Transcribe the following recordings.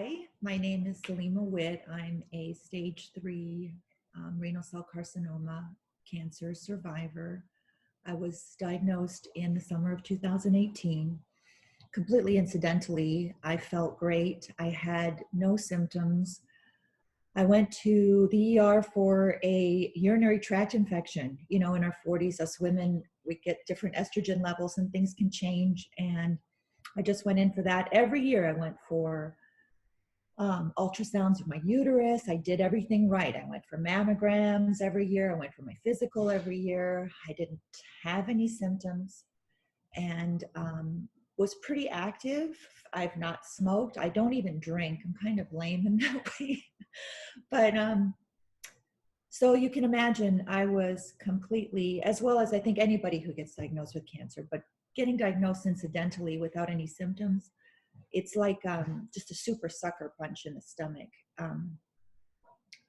Hi, my name is Salima Witt. I'm a stage 3 renal cell carcinoma cancer survivor. I was diagnosed in the summer of 2018. Completely incidentally, I felt great. I had no symptoms. I went to the ER for a urinary tract infection. You know, in our 40s, us women, we get different estrogen levels and things can change. And I just went in for that. Every year I went for ultrasounds of my uterus. I did everything right. I went for mammograms every year. I went for my physical every year. I didn't have any symptoms and was pretty active. I've not smoked. I don't even drink. I'm kind of lame in that way. But so you can imagine I was completely, as well as I think anybody who gets diagnosed with cancer, but getting diagnosed incidentally without any symptoms, it's like just a super sucker punch in the stomach.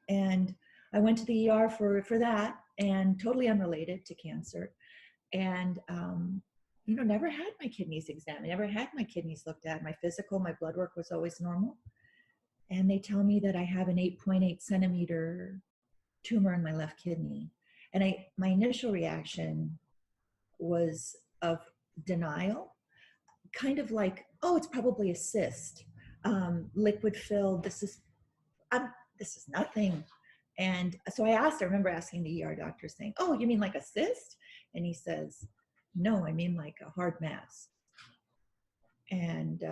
And I went to the ER for that, and totally unrelated to cancer. And, never had my kidneys examined, never had my kidneys looked at. My physical, my blood work was always normal. And they tell me that I have an 8.8 centimeter tumor in my left kidney. And my initial reaction was of denial, kind of like, oh, it's probably a cyst, liquid filled. This is nothing. And so I remember asking the ER doctor, saying, oh, you mean like a cyst? And he says, no, I mean like a hard mass. And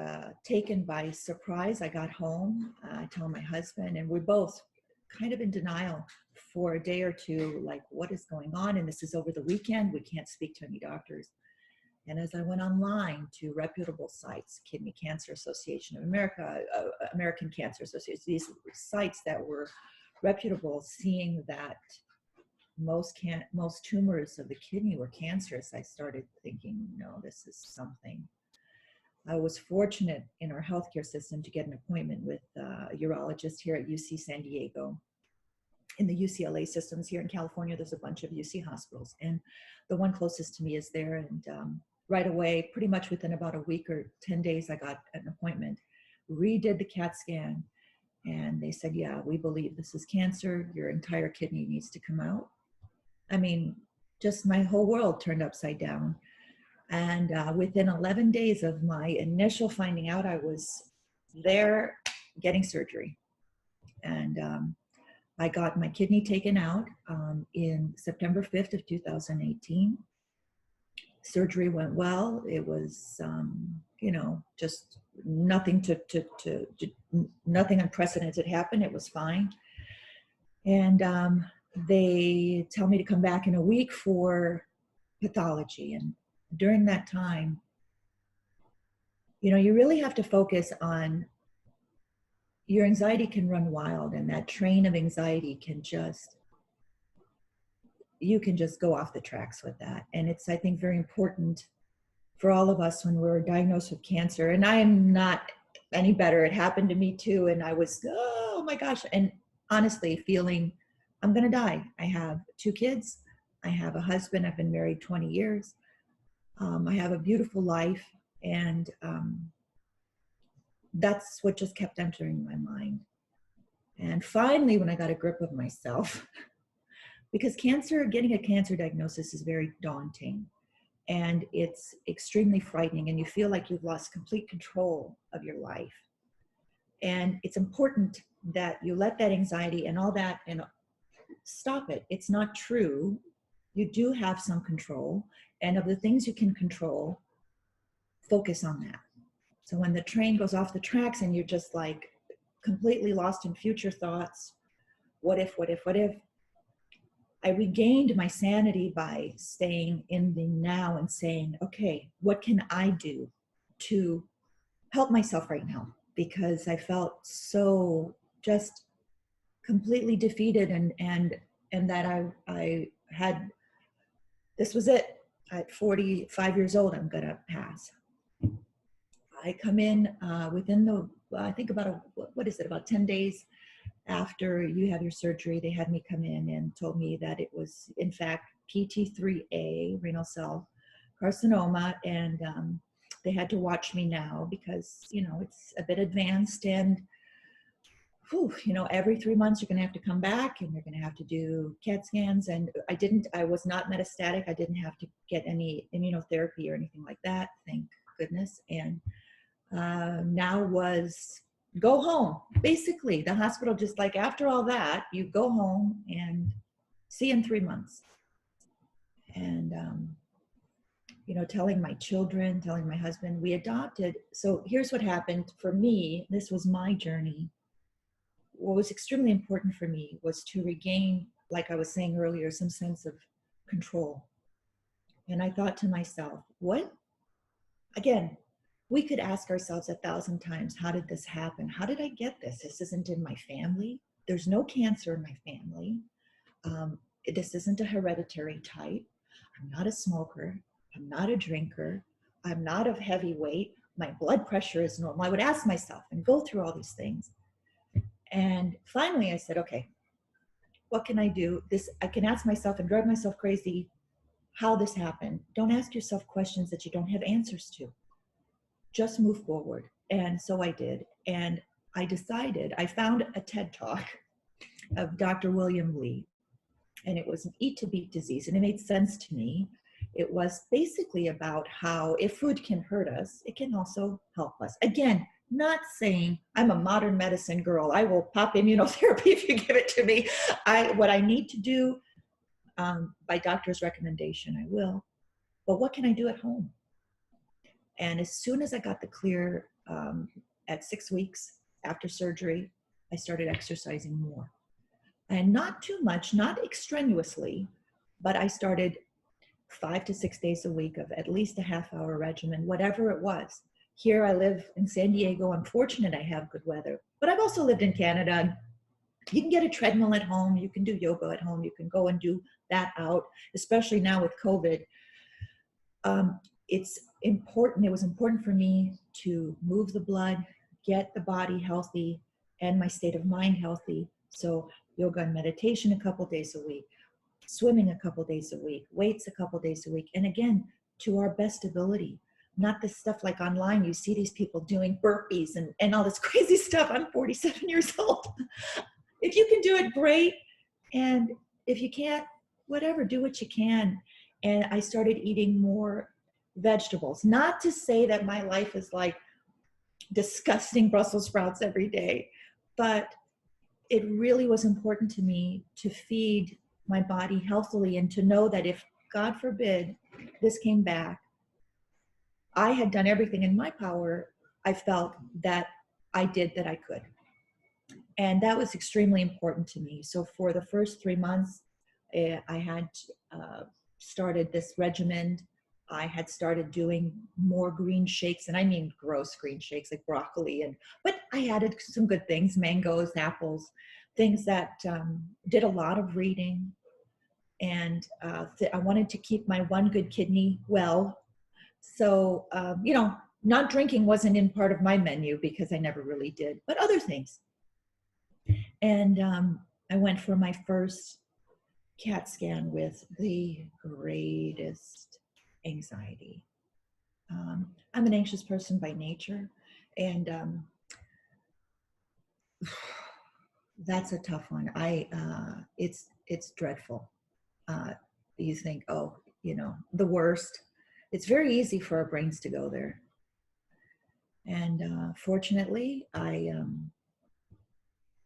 taken by surprise, I got home. I told my husband, and we're both kind of in denial for a day or two, like, what is going on? And this is over the weekend. We can't speak to any doctors. And as I went online to reputable sites, Kidney Cancer Association of America, American Cancer Association, these sites that were reputable, seeing that most tumors of the kidney were cancerous, I started thinking, no, this is something. I was fortunate in our healthcare system to get an appointment with a urologist here at UC San Diego. In the UCLA systems here in California, there's a bunch of UC hospitals, and the one closest to me is there. And right away, pretty much within about a week or 10 days, I got an appointment, redid the CAT scan, and they said, yeah, we believe this is cancer. Your entire kidney needs to come out. I mean, just my whole world turned upside down. And within 11 days of my initial finding out, I was there getting surgery. And I got my kidney taken out in September 5th of 2018. Surgery went well. It was, just nothing nothing unprecedented happened. It was fine. And they tell me to come back in a week for pathology. And during that time, you really have to focus on, your anxiety can run wild, and that train of anxiety you can just go off the tracks with that. And it's, I think, very important for all of us when we're diagnosed with cancer. And I am not any better. It happened to me too. And I was, oh my gosh. And honestly, feeling I'm going to die. I have 2 kids. I have a husband. I've been married 20 years. I have a beautiful life. And that's what just kept entering my mind. And finally, when I got a grip of myself, because getting a cancer diagnosis is very daunting, and it's extremely frightening, and you feel like you've lost complete control of your life. And it's important that you let that anxiety and all that and stop it. It's not true. You do have some control, and of the things you can control, focus on that. So when the train goes off the tracks and you're just like completely lost in future thoughts, what if, I regained my sanity by staying in the now and saying, okay, what can I do to help myself right now? Because I felt so just completely defeated, and that I had, this was it. At 45 years old, I'm gonna pass. I come in within I think about about 10 days after you have your surgery. They had me come in and told me that it was, in fact, PT3A, renal cell carcinoma, and they had to watch me now because, it's a bit advanced, and every 3 months you're going to have to come back and you're going to have to do CAT scans. And I was not metastatic. I didn't have to get any immunotherapy or anything like that. Thank goodness. And now was go home. Basically, the hospital just like, after all that, you go home and see you in 3 months. And, telling my children, telling my husband, we adopted. So here's what happened for me. This was my journey. What was extremely important for me was to regain, like I was saying earlier, some sense of control. And I thought to myself, again, we could ask ourselves 1,000 times, how did this happen? How did I get this? This isn't in my family. There's no cancer in my family. This isn't a hereditary type. I'm not a smoker. I'm not a drinker. I'm not of heavy weight. My blood pressure is normal. I would ask myself and go through all these things. And finally I said, okay, what can I do? I can ask myself and drive myself crazy how this happened. Don't ask yourself questions that you don't have answers to. Just move forward. And so I did. And I found a TED Talk of Dr. William Li, and it was Eat to Beat Disease. And it made sense to me. It was basically about how if food can hurt us, it can also help us. Again, not saying I'm a modern medicine girl. I will pop immunotherapy if you give it to me. What I need to do by doctor's recommendation, I will. But what can I do at home? And as soon as I got the clear at 6 weeks after surgery, I started exercising more. And not too much, not extraneously, but I started 5 to 6 days a week of at least a half-hour regimen, whatever it was. Here I live in San Diego. I'm fortunate I have good weather, but I've also lived in Canada. You can get a treadmill at home. You can do yoga at home. You can go and do that out, especially now with COVID. It's important. It was important for me to move the blood, get the body healthy, and my state of mind healthy. So yoga and meditation a couple days a week, swimming a couple days a week, weights a couple days a week. And again, to our best ability, not this stuff like online. You see these people doing burpees and all this crazy stuff. I'm 47 years old. If you can do it, great. And if you can't, whatever, do what you can. And I started eating more vegetables. Not to say that my life is like disgusting Brussels sprouts every day, but it really was important to me to feed my body healthily and to know that if, God forbid, this came back, I had done everything in my power. I felt that I did that I could. And that was extremely important to me. So for the first 3 months, I had started this regimen. I had started doing more green shakes, and I mean gross green shakes like broccoli, but I added some good things, mangoes, apples, things that did a lot of reading. And I wanted to keep my one good kidney well. So, not drinking wasn't in part of my menu because I never really did, but other things. And I went for my first CAT scan with the greatest anxiety. I'm an anxious person by nature, and that's a tough one. It's dreadful. You think, oh, the worst. It's very easy for our brains to go there. And fortunately, I am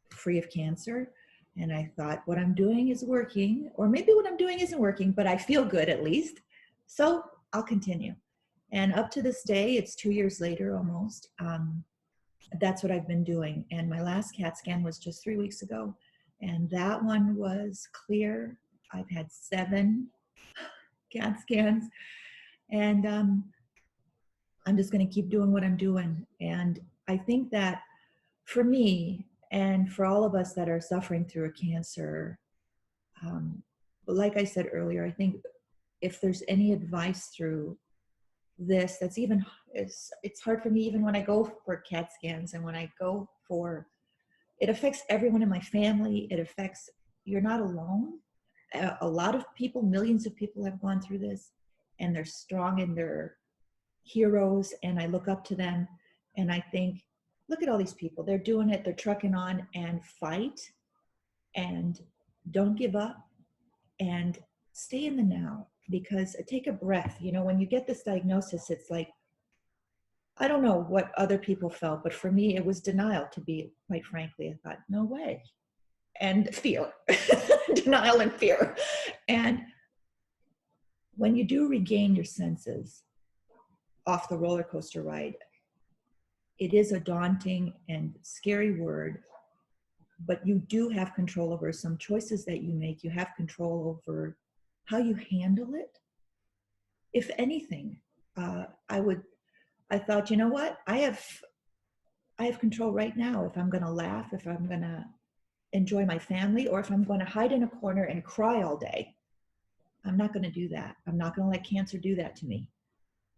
free of cancer. And I thought what I'm doing is working, or maybe what I'm doing isn't working, but I feel good at least. So I'll continue. And up to this day, it's 2 years later almost, that's what I've been doing. And my last CAT scan was just 3 weeks ago. And that one was clear. I've had 7 CAT scans. And I'm just going to keep doing what I'm doing. And I think that for me, and for all of us that are suffering through a cancer, like I said earlier, I think if there's any advice through this, it's hard for me even when I go for CAT scans and when I go for, it affects everyone in my family. You're not alone. A lot of people, millions of people have gone through this, and they're strong and they're heroes, and I look up to them, and I think look at all these people. They're doing it. They're trucking on, and fight, and don't give up, and stay in the now, because take a breath. You know, when you get this diagnosis, it's like, I don't know what other people felt, but for me, it was denial, to be quite frankly. I thought, no way. And fear, denial and fear. And when you do regain your senses off the roller coaster ride, it is a daunting and scary word, but you do have control over some choices that you make. You have control over how you handle it. If anything, I thought, you know what? I have control right now. If I'm going to laugh, if I'm going to enjoy my family, or if I'm going to hide in a corner and cry all day, I'm not going to do that. I'm not going to let cancer do that to me.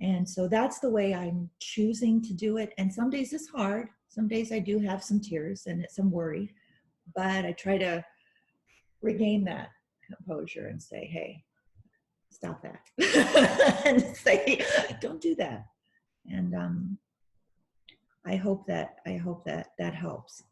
And so that's the way I'm choosing to do it. And some days it's hard. Some days I do have some tears and some worry, but I try to regain that composure and say, hey, stop that. And say, don't do that. And I hope that that helps.